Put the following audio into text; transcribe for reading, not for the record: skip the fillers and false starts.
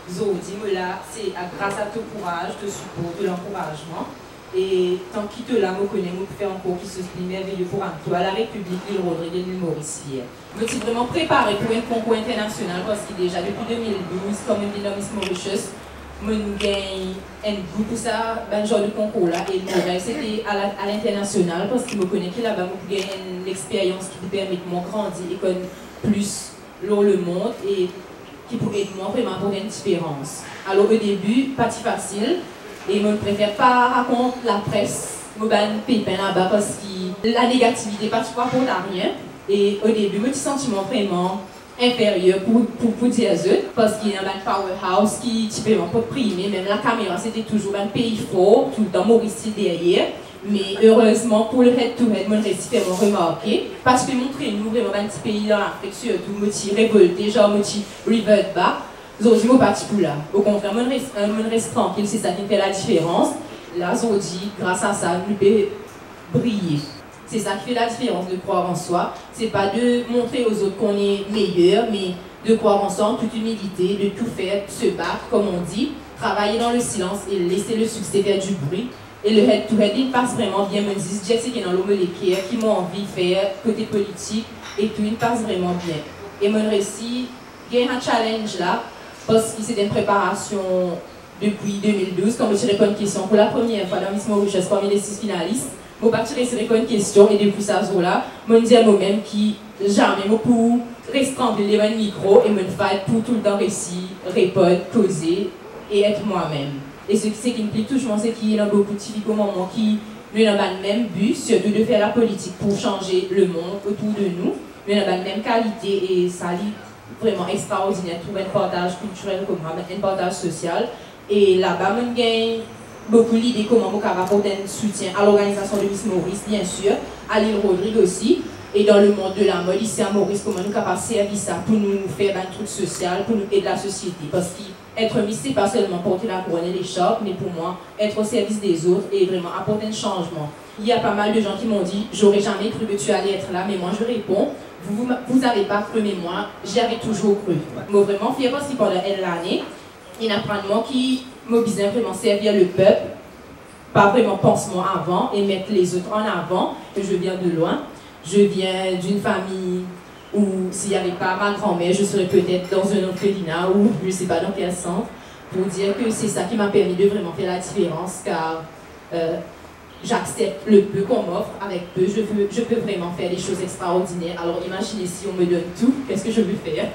Zodi, là, c'est grâce à ton courage, ton support, de l'encouragement. Et tant qu'il te l'a, me connaît, me fait encore qui se split merveilleux pour un tour à la République, l'île Rodrigue et l'île Maurice. Je suis vraiment préparé pour un concours international parce que déjà depuis 2012, comme une ville Miss Mauritius, je gagne un goût pour ça, ben genre de concours là. Et c'était à l'international parce qu'il me connaît que là-bas, je gagne une expérience qui me permet de grandir et connaître plus le monde et qui pourrait être vraiment pour une différence. Alors au début, pas si facile, et je ne préfère pas raconter la presse, je vais pépin là-bas parce que la négativité pas pour rien. Et au début, je me sentiment vraiment inférieur pour dire ça, parce qu'il y a un powerhouse qui peut pas primer, même la caméra c'était toujours un pays fort, tout dans Maurice derrière. Mais heureusement, pour le head-to-head, je me réussis à remarquer. Parce que montrer nous vraiment un petit pays dans l'Afrique, surtout, je me suis révolté, genre, je me suis revert back. Zodi, je ne parti pour là. Au contraire, je reste tranquille, c'est ça qui fait la différence. Là, Zodi, grâce à ça, je peux briller. C'est ça qui fait la différence de croire en soi. C'est pas de montrer aux autres qu'on est meilleur, mais de croire en soi en toute humilité, de tout faire, se battre, comme on dit, travailler dans le silence et laisser le succès faire du bruit. Et le head-to-head, il passe vraiment bien. Me disent, Jesse qui est dans l'homolécaire, qui m'ont envie de faire côté politique, et tout, il passe vraiment bien. Et mon récit, il y a un challenge là, parce que c'est une préparation depuis 2012, quand je me réponds à une question pour la première fois dans Miss Mauritius parmi les 6 finalistes. Je vais répondre à une question, et depuis ça, là, je me dis à moi-même qui jamais je peux restreindre le micro et me faire pour tout le temps récit, répondre, causer et être moi-même. Et ce qui implique toujours, c'est qu'il y a beaucoup de filles comme moi qui nous avons le même but, surtout de faire la politique pour changer le monde autour de nous. Nous avons la même qualité et ça est vraiment extraordinaire, trouver un partage culturel comme un partage social. Et là-bas, on gagne beaucoup l'idée comment on peut apporter un soutien à l'organisation de Miss Maurice, bien sûr, à l'île Rodrigue aussi. Et dans le monde de la mode, ici à Maurice, comment nous pouvons servir ça pour nous faire un truc social, pour nous aider la société. Parce qu'être Miss, c'est pas seulement porter la couronne et l'écharpe, mais pour moi, être au service des autres et vraiment apporter un changement. Il y a pas mal de gens qui m'ont dit, j'aurais jamais cru que tu allais être là, mais moi je réponds, vous n'avez pas cru, mais moi, j'y avais toujours cru. Je suis vraiment fière parce que pendant l'année, il y a un apprentissage qui m'a vraiment servir le peuple, pas vraiment pense-moi avant et mettre les autres en avant, que je viens de loin. Je viens d'une famille où s'il n'y avait pas ma grand-mère, je serais peut-être dans un orphelinat ou je ne sais pas dans quel centre, pour dire que c'est ça qui m'a permis de vraiment faire la différence, car j'accepte le peu qu'on m'offre, avec peu, je peux vraiment faire des choses extraordinaires. Alors imaginez si on me donne tout, qu'est-ce que je veux faire?